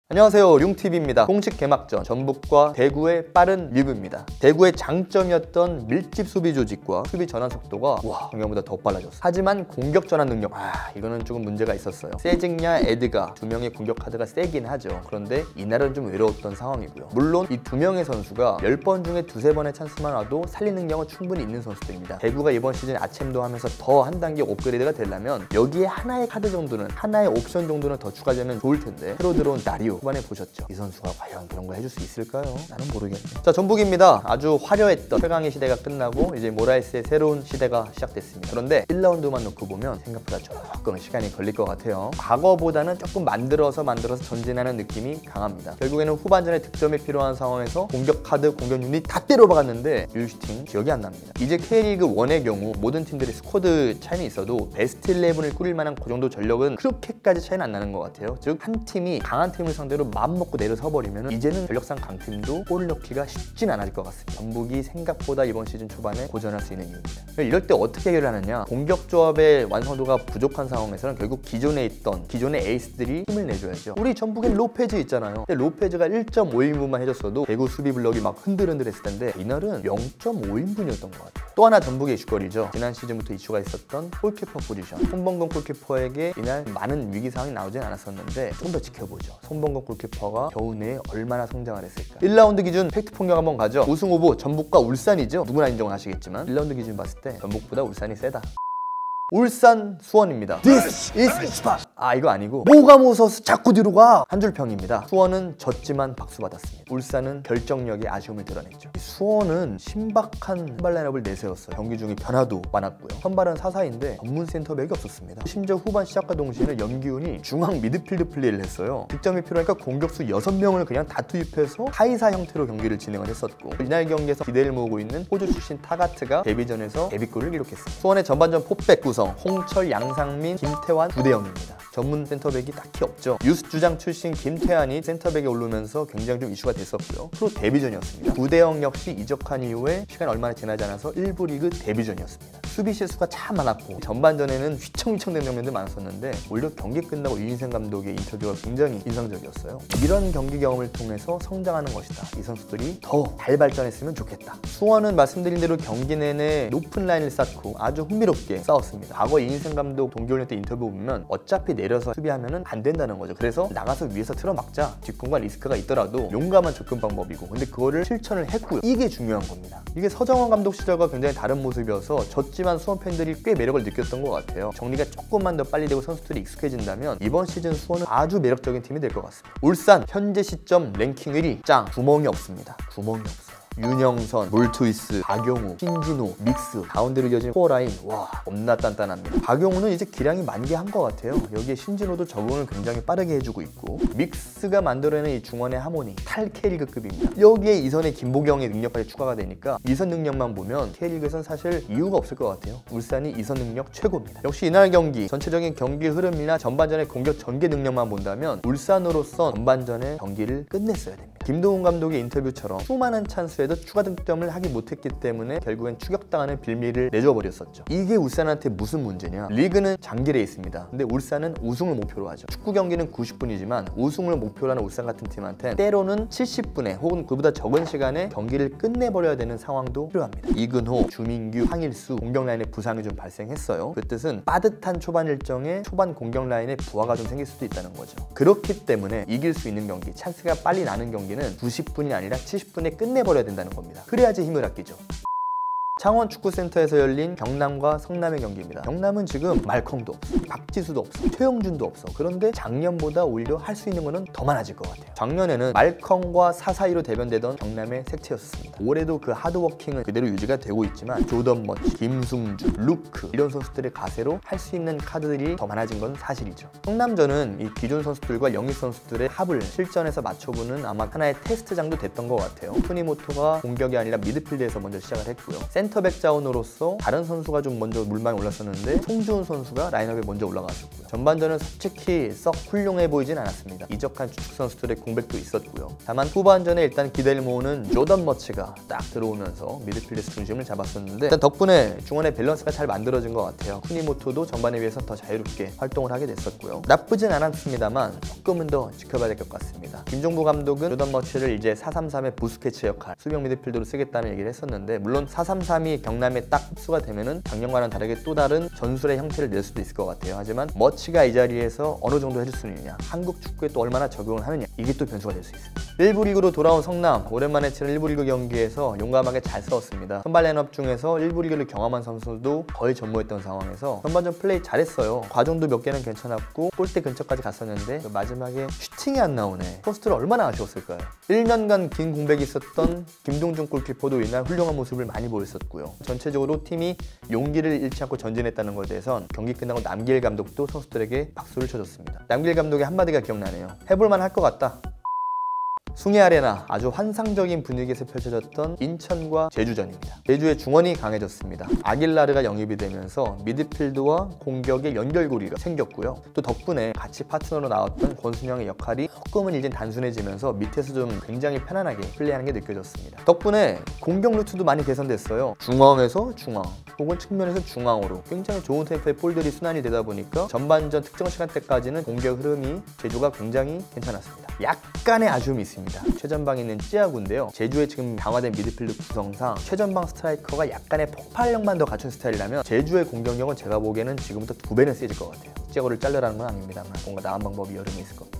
안녕하세요, 룡TV입니다. 공식 개막전 전북과 대구의 빠른 리뷰입니다. 대구의 장점이었던 밀집 수비 조직과 수비 전환 속도가 작년보다 더 빨라졌어요. 하지만 공격 전환 능력, 이거는 조금 문제가 있었어요. 세징야, 에드가 두 명의 공격 카드가 세긴 하죠. 그런데 이날은 좀 외로웠던 상황이고요. 물론 이 두 명의 선수가 10번 중에 두세 번의 찬스만 와도 살릴 능력은 충분히 있는 선수들입니다. 대구가 이번 시즌 아챔도 하면서 더 한 단계 업그레이드가 되려면 여기에 하나의 카드 정도는, 하나의 옵션 정도는 더 추가되면 좋을 텐데, 새로 들어온 나리오 후반에 보셨죠? 이 선수가 과연 그런 거 해줄 수 있을까요? 나는 모르겠네. 자, 전북입니다. 아주 화려했던 최강의 시대가 끝나고 이제 모라이스의 새로운 시대가 시작됐습니다. 그런데 1라운드만 놓고 보면 생각보다 조금 시간이 걸릴 것 같아요. 과거보다는 조금 만들어서 전진하는 느낌이 강합니다. 결국에는 후반전에 득점이 필요한 상황에서 공격 카드, 공격 유닛 다 때려박았는데 율슈팅 기억이 안 납니다. 이제 K리그 1의 경우 모든 팀들이 스쿼드 차이는 있어도 베스트 11을 꾸릴 만한 그 정도 전력은 그렇게까지 차이는 안 나는 것 같아요. 즉, 한 팀이 강한 팀을 상대로 마음 먹고 내려서 버리면 이제는 전력상 강팀도 골을 넣기가 쉽진 않을 것 같습니다. 전북이 생각보다 이번 시즌 초반에 고전할 수 있는 이유입니다. 이럴 때 어떻게 해결을 하느냐? 공격 조합의 완성도가 부족한 상황에서는 결국 기존의 에이스들이 힘을 내줘야죠. 우리 전북엔 로페즈 있잖아요. 근데 로페즈가 1.5인분만 해줬어도 대구 수비 블럭이 막 흔들흔들했을 텐데 이날은 0.5인분이었던 것 같아요. 또 하나 전북의 이슈거리죠. 지난 시즌부터 이슈가 있었던 골키퍼 포지션. 손범근 골키퍼에게 이날 많은 위기 상황이 나오진 않았었는데 좀 더 지켜보죠. 손범근 골키퍼가 겨우 내에 얼마나 성장을 했을까. 1라운드 기준 팩트 폭력 한번 가죠. 우승 후보 전북과 울산이죠. 누구나 인정을 하시겠지만 1라운드 기준 봤을 때 전북보다 울산이 세다. 울산 수원입니다. This is spot. 이거 아니고 뭐가 무서워서 자꾸 뒤로 가. 한 줄 평입니다. 수원은 졌지만 박수 받았습니다. 울산은 결정력의 아쉬움을 드러냈죠. 수원은 신박한 선발 라인업을 내세웠어요. 경기 중에 변화도 많았고요. 선발은 4-4인데 전문 센터백이 없었습니다. 심지어 후반 시작과 동시에는 염기훈이 중앙 미드필드 플레이를 했어요. 득점이 필요하니까 공격수 6명을 그냥 다 투입해서 하이사 형태로 경기를 진행을 했었고, 이날 경기에서 기대를 모으고 있는 호주 출신 타가트가 데뷔전에서 데뷔골을 기록했습니다. 수원의 전반전 포백 구성 홍철, 양상민, 김태환, 구대영입니다. 전문 센터백이 딱히 없죠. 유스 주장 출신 김태환이 센터백에 오르면서 굉장히 좀 이슈가 됐었고요. 프로 데뷔전이었습니다. 구대영 역시 이적한 이후에 시간이 얼마나 지나지 않아서 1부 리그 데뷔전이었습니다. 수비 실수가 참 많았고 전반전에는 휘청휘청된 장면도 많았었는데 오히려 경기 끝나고 유인생 감독의 인터뷰가 굉장히 인상적이었어요. 이런 경기 경험을 통해서 성장하는 것이다. 이 선수들이 더 잘 발전했으면 좋겠다. 수원은 말씀드린 대로 경기 내내 높은 라인을 쌓고 아주 흥미롭게 싸웠습니다. 과거 이인생 감독 동계훈련 때 인터뷰 보면 어차피 내려서 수비하면 안 된다는 거죠. 그래서 나가서 위에서 틀어막자. 뒷공간 리스크가 있더라도 용감한 접근 방법이고, 근데 그거를 실천을 했고요. 이게 중요한 겁니다. 이게 서정원 감독 시절과 굉장히 다른 모습이어서 졌지만 수원 팬들이 꽤 매력을 느꼈던 것 같아요. 정리가 조금만 더 빨리 되고 선수들이 익숙해진다면 이번 시즌 수원은 아주 매력적인 팀이 될 것 같습니다. 울산 현재 시점 랭킹 1위 짱. 구멍이 없습니다. 구멍이 없어요. 윤영선, 몰투이스, 박용우, 신진호, 믹스, 가운데로 이어진 코어라인, 겁나 단단합니다. 박용우는 이제 기량이 만개한 것 같아요. 여기에 신진호도 적응을 굉장히 빠르게 해주고 있고, 믹스가 만들어내는 이 중원의 하모니, 탈 K리그급입니다. 여기에 이선의 김보경의 능력까지 추가가 되니까 이선 능력만 보면 K리그에선 사실 이유가 없을 것 같아요. 울산이 이선 능력 최고입니다. 역시 이날 경기 전체적인 경기 흐름이나 전반전의 공격 전개 능력만 본다면 울산으로서 전반전의 경기를 끝냈어야 됩니다. 김도훈 감독의 인터뷰처럼 수많은 찬스에도 추가 득점을 하기 못했기 때문에 결국엔 추격당하는 빌미를 내줘버렸었죠. 이게 울산한테 무슨 문제냐? 리그는 장기레에 있습니다. 근데 울산은 우승을 목표로 하죠. 축구 경기는 90분이지만 우승을 목표로 하는 울산 같은 팀한테 때로는 70분에 혹은 그보다 적은 시간에 경기를 끝내버려야 되는 상황도 필요합니다. 이근호, 주민규, 황일수 공격 라인에 부상이 좀 발생했어요. 그 뜻은 빠듯한 초반 일정에 초반 공격 라인에 부하가 좀 생길 수도 있다는 거죠. 그렇기 때문에 이길 수 있는 경기, 찬스가 빨리 나는 경기는 90분이 아니라 70분에 끝내버려야 된다는 겁니다. 그래야지 힘을 아끼죠. 창원 축구센터에서 열린 경남과 성남의 경기입니다. 경남은 지금 말컹도 없어, 박지수도 없어, 최영준도 없어. 그런데 작년보다 오히려 할 수 있는 거는 더 많아질 것 같아요. 작년에는 말컹과 사사이로 대변되던 경남의 색채였습니다. 올해도 그 하드워킹은 그대로 유지가 되고 있지만 조던 머치, 김승주, 루크 이런 선수들의 가세로 할 수 있는 카드들이 더 많아진 건 사실이죠. 성남전은 이 기존 선수들과 영입 선수들의 합을 실전에서 맞춰보는 아마 하나의 테스트장도 됐던 것 같아요. 토니모토가 공격이 아니라 미드필드에서 먼저 시작을 했고요. 센터 센터백 자원으로서 다른 선수가 좀 먼저 물망에 올랐었는데 송주훈 선수가 라인업에 먼저 올라갔었고요. 전반전은 솔직히 썩 훌륭해 보이진 않았습니다. 이적한 주축 선수들의 공백도 있었고요. 다만 후반전에 일단 기대를 모으는 조던 머치가 딱 들어오면서 미드필드에서 중심을 잡았었는데 일단 덕분에 중원의 밸런스가 잘 만들어진 것 같아요. 쿠니모토도 전반에 비해서 더 자유롭게 활동을 하게 됐었고요. 나쁘진 않았습니다만 조금은 더 지켜봐야 될 것 같습니다. 김종부 감독은 조던 머치를 이제 4-3-3의 부스케츠 역할, 수비형 미드필더로 쓰겠다는 얘기를 했었는데 물론 4-3-3이 경남에 딱 흡수가 되면은 작년과는 다르게 또 다른 전술의 형태를 낼 수도 있을 것 같아요. 하지만 머치가 이 자리에서 어느 정도 해줄 수 있느냐, 한국 축구에 또 얼마나 적용을 하느냐, 이게 또 변수가 될 수 있습니다. 1부 리그로 돌아온 성남, 오랜만에 치른 1부 리그 경기에서 용감하게 잘 싸웠습니다. 선발 라인업 중에서 1부 리그를 경험한 선수도 거의 전무했던 상황에서 전반전 플레이 잘했어요. 과정도 몇 개는 괜찮았고 골대 근처까지 갔었는데 마지막에 슈팅이 안 나오네. 포스트를 얼마나 아쉬웠을까요? 1년간 긴 공백이 있었던 김동준 골키퍼도 이날 훌륭한 모습을 많이 보였었고요. 전체적으로 팀이 용기를 잃지 않고 전진했다는 것에 대해선 경기 끝나고 남길 감독도 선수들에게 박수를 쳐줬습니다. 남길 감독의 한마디가 기억나네요. 해볼만 할 것 같다. 숭례 아레나, 아주 환상적인 분위기에서 펼쳐졌던 인천과 제주전입니다. 제주의 중원이 강해졌습니다. 아길라르가 영입이 되면서 미드필드와 공격의 연결고리가 생겼고요. 또 덕분에 같이 파트너로 나왔던 권순영의 역할이 조금은 이젠 단순해지면서 밑에서 좀 굉장히 편안하게 플레이하는 게 느껴졌습니다. 덕분에 공격 루트도 많이 개선됐어요. 중앙에서 중앙, 혹은 측면에서 중앙으로 굉장히 좋은 템포의 볼들이 순환이 되다 보니까 전반전 특정 시간대까지는 공격 흐름이 제주가 굉장히 괜찮았습니다. 약간의 아쉬움이 있습니다. 최전방에 있는 찌아구인데요. 제주의 지금 강화된 미드필드 구성상 최전방 스트라이커가 약간의 폭발력만 더 갖춘 스타일이라면 제주의 공격력은 제가 보기에는 지금부터 2배는 세질 것 같아요. 찌아구를 자르라는 건 아닙니다만 뭔가 나은 방법이 여러 개 있을 겁니다.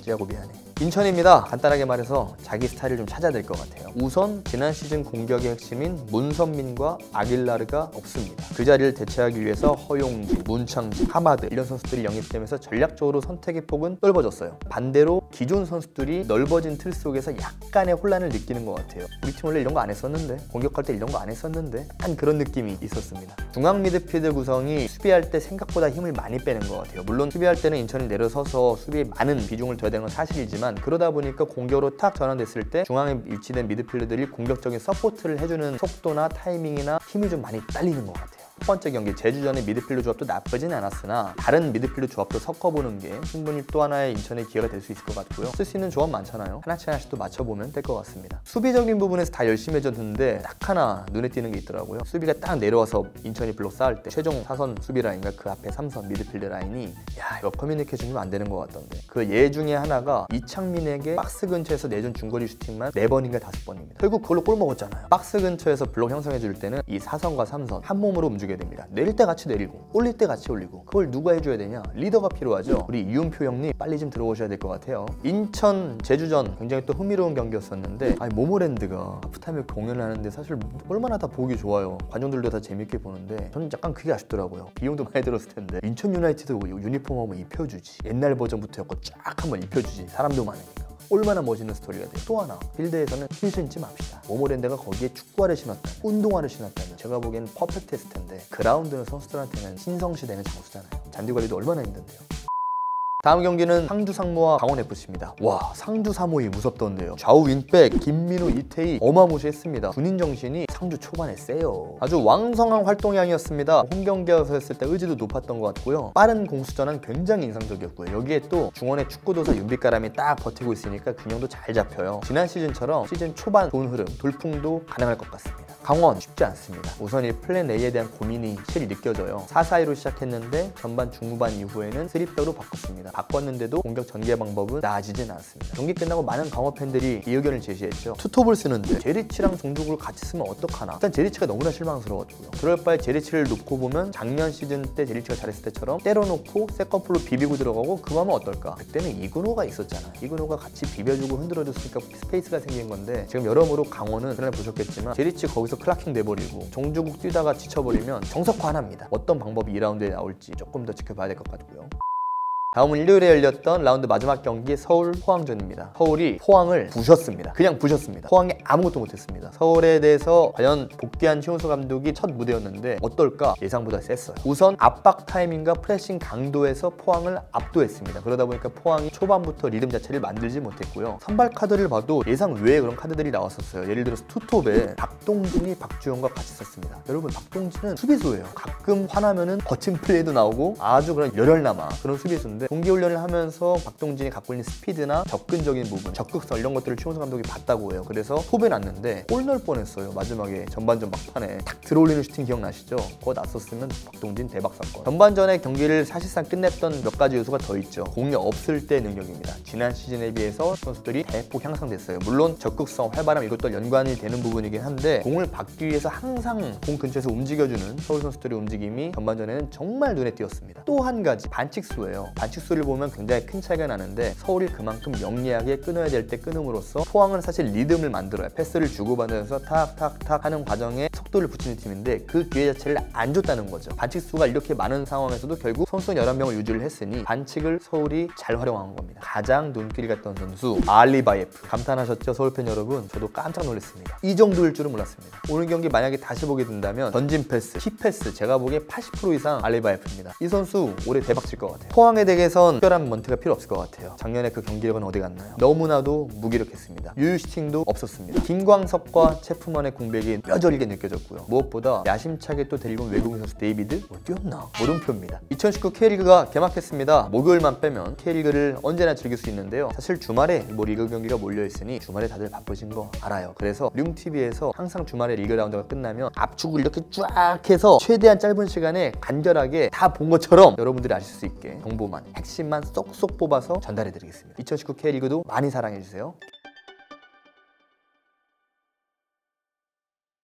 찌아구 미안해. 인천입니다. 간단하게 말해서 자기 스타일을 좀 찾아야 될 것 같아요. 우선 지난 시즌 공격의 핵심인 문선민과 아길라르가 없습니다. 그 자리를 대체하기 위해서 허용지, 문창지, 하마드 이런 선수들이 영입되면서 전략적으로 선택의 폭은 넓어졌어요. 반대로 기존 선수들이 넓어진 틀 속에서 약간의 혼란을 느끼는 것 같아요. 우리 팀 원래 이런 거 안 했었는데, 공격할 때 이런 거 안 했었는데, 한 그런 느낌이 있었습니다. 중앙 미드필드 구성이 수비할 때 생각보다 힘을 많이 빼는 것 같아요. 물론 수비할 때는 인천이 내려서서 수비에 많은 비중을 둬야 되는 건 사실이지만 그러다 보니까 공격으로 탁 전환됐을 때 중앙에 위치된 미드필더들이 공격적인 서포트를 해주는 속도나 타이밍이나 힘이 좀 많이 딸리는 것 같아요. 첫 번째 경기 제주전의 미드필더 조합도 나쁘진 않았으나 다른 미드필더 조합도 섞어보는 게 충분히 또 하나의 인천의 기회가 될 수 있을 것 같고요. 쓸 수 있는 조합 많잖아요. 하나씩 또 맞춰보면 될 것 같습니다. 수비적인 부분에서 다 열심히 해줬는데 딱 하나 눈에 띄는 게 있더라고요. 수비가 딱 내려와서 인천이 블록 쌓을 때 최종 4선 수비 라인과 그 앞에 3선 미드필더 라인이 야 이거 커뮤니케이션이 안 되는 것 같던데 그 예 중에 하나가 이창민에게 박스 근처에서 내준 중거리 슈팅만 4번인가 5번입니다. 결국 그걸로 골 먹었잖아요. 박스 근처에서 블록 형성해 줄 때는 이 4선과 3선 한 몸으로 움직여야 됩니다. 내릴 때 같이 내리고 올릴 때 같이 올리고 그걸 누가 해줘야 되냐? 리더가 필요하죠. 우리 이윤표 형님 빨리 좀 들어오셔야 될 것 같아요. 인천 제주전 굉장히 또 흥미로운 경기였었는데 아니 모모랜드가 하프타임에 공연을 하는데 사실 얼마나 다 보기 좋아요. 관중들도 다 재밌게 보는데 저는 약간 그게 아쉽더라고요. 비용도 많이 들었을 텐데 인천 유나이티드 유니폼 한번 입혀주지. 옛날 버전부터였고 쫙 한번 입혀주지. 사람도 많으니까. 얼마나 멋있는 스토리가 돼요. 또 하나 필드에서는 힐 신지 맙시다. 모모랜드가 거기에 축구화를 신었다면 운동화를 신었다면 제가 보기엔 퍼펙트했을 텐데 그라운드는 선수들한테는 신성시되는 장소잖아요. 잔디 관리도 얼마나 힘든데요. 다음 경기는 상주 상무와 강원FC입니다. 와 상주 사모이 무섭던데요. 좌우 윙백 김민우, 이태희 어마무시했습니다. 군인 정신이 상주 초반에 세요. 아주 왕성한 활동이 아니었습니다. 홈경기에서 했을 때 의지도 높았던 것 같고요. 빠른 공수전은 굉장히 인상적이었고요. 여기에 또 중원의 축구도사 윤빛가람이 딱 버티고 있으니까 균형도 잘 잡혀요. 지난 시즌처럼 시즌 초반 좋은 흐름, 돌풍도 가능할 것 같습니다. 강원 쉽지 않습니다. 우선 이 플랜 A에 대한 고민이 실히 느껴져요. 4-4-2로 시작했는데 전반 중후반 이후에는 3백으로 바꿨습니다. 바꿨는데도 공격 전개 방법은 나아지진 않았습니다. 경기 끝나고 많은 강원 팬들이 이 의견을 제시했죠. 투톱을 쓰는데 제리치랑 종족을 같이 쓰면 어떡하나. 일단 제리치가 너무나 실망스러웠고요. 그럴 바에 제리치를 놓고 보면 작년 시즌 때 제리치가 잘했을 때처럼 때려놓고 세컨풀로 비비고 들어가고 그거 하면 어떨까. 그때는 이근호가 있었잖아요. 이근호가 같이 비벼주고 흔들어줬으니까 스페이스가 생긴 건데 지금 여러모로 강원은 그날 보셨겠지만 제리치 거기서 클라킹 돼버리고 종주국 뛰다가 지쳐버리면 정석화 하나입니다. 어떤 방법이 2라운드에 나올지 조금 더 지켜봐야 될 것 같고요. 다음은 일요일에 열렸던 라운드 마지막 경기 서울 포항전입니다. 서울이 포항을 부셨습니다. 그냥 부셨습니다. 포항이 아무것도 못했습니다. 서울에 대해서 과연 복귀한 최용수 감독이 첫 무대였는데 어떨까? 예상보다 셌어요. 우선 압박 타이밍과 프레싱 강도에서 포항을 압도했습니다. 그러다 보니까 포항이 초반부터 리듬 자체를 만들지 못했고요. 선발 카드를 봐도 예상 외의 그런 카드들이 나왔었어요. 예를 들어서 투톱에 박동진이 박주영과 같이 썼습니다. 여러분, 박동진은 수비수예요. 가끔 화나면은 거친 플레이도 나오고 아주 그런 열혈남아 그런 수비수인데, 동기훈련을 하면서 박동진이 갖고 있는 스피드나 접근적인 부분, 적극성 이런 것들을 최용수 감독이 봤다고 해요. 그래서 톱에 놨는데 골 넣을 뻔했어요. 마지막에 전반전 막판에 탁 들어올리는 슈팅 기억나시죠? 그거 놨었으면 박동진 대박 사건. 전반전의 경기를 사실상 끝냈던 몇 가지 요소가 더 있죠. 공이 없을 때 능력입니다. 지난 시즌에 비해서 선수들이 대폭 향상됐어요. 물론 적극성, 활발함 이것도 연관이 되는 부분이긴 한데, 공을 받기 위해서 항상 공 근처에서 움직여주는 서울 선수들의 움직임이 전반전에는 정말 눈에 띄었습니다. 또 한 가지, 반칙수예요. 반칙수를 보면 굉장히 큰 차이가 나는데, 서울이 그만큼 영리하게 끊어야 될 때 끊음으로써 포항은 사실 리듬을 만들어요. 패스를 주고받으면서 탁탁탁 하는 과정에 속도를 붙이는 팀인데 그 기회 자체를 안 줬다는 거죠. 반칙수가 이렇게 많은 상황에서도 결국 선수 11명을 유지를 했으니 반칙을 서울이 잘 활용한 겁니다. 가장 눈길이 갔던 선수 알리바예프. 감탄하셨죠, 서울팬 여러분? 저도 깜짝 놀랐습니다. 이 정도일 줄은 몰랐습니다. 오늘 경기 만약에 다시 보게 된다면 던진 패스, 킥패스 제가 보기에 80% 이상 알리바예프입니다. 이 선수 올해 대박 칠 것 같아요. 포항에 대해선 특별한 먼트가 필요 없을 것 같아요. 작년에 그 경기력은 어디 갔나요? 너무나도 무기력했습니다. 유유슈팅도 없었습니다. 김광석과 체프먼의 공백이 뼈저리게 느껴졌고요. 무엇보다 야심차게 또 데리고 온 외국인 선수 데이비드 뛰었나? 물음표입니다. 2019 K리그가 개막했습니다. 목요일만 빼면 K리그를 언제나 즐길 수 있는데요. 사실 주말에 리그 경기가 몰려있으니 주말에 다들 바쁘신 거 알아요. 그래서 룸TV에서 항상 주말에 리그 라운드가 끝나면 압축을 이렇게 쫙 해서 최대한 짧은 시간에 간결하게 다 본 것처럼 여러분들이 아실 수 있게 정보만, 핵심만 쏙쏙 뽑아서 전달해드리겠습니다. 2019 K리그도 많이 사랑해주세요.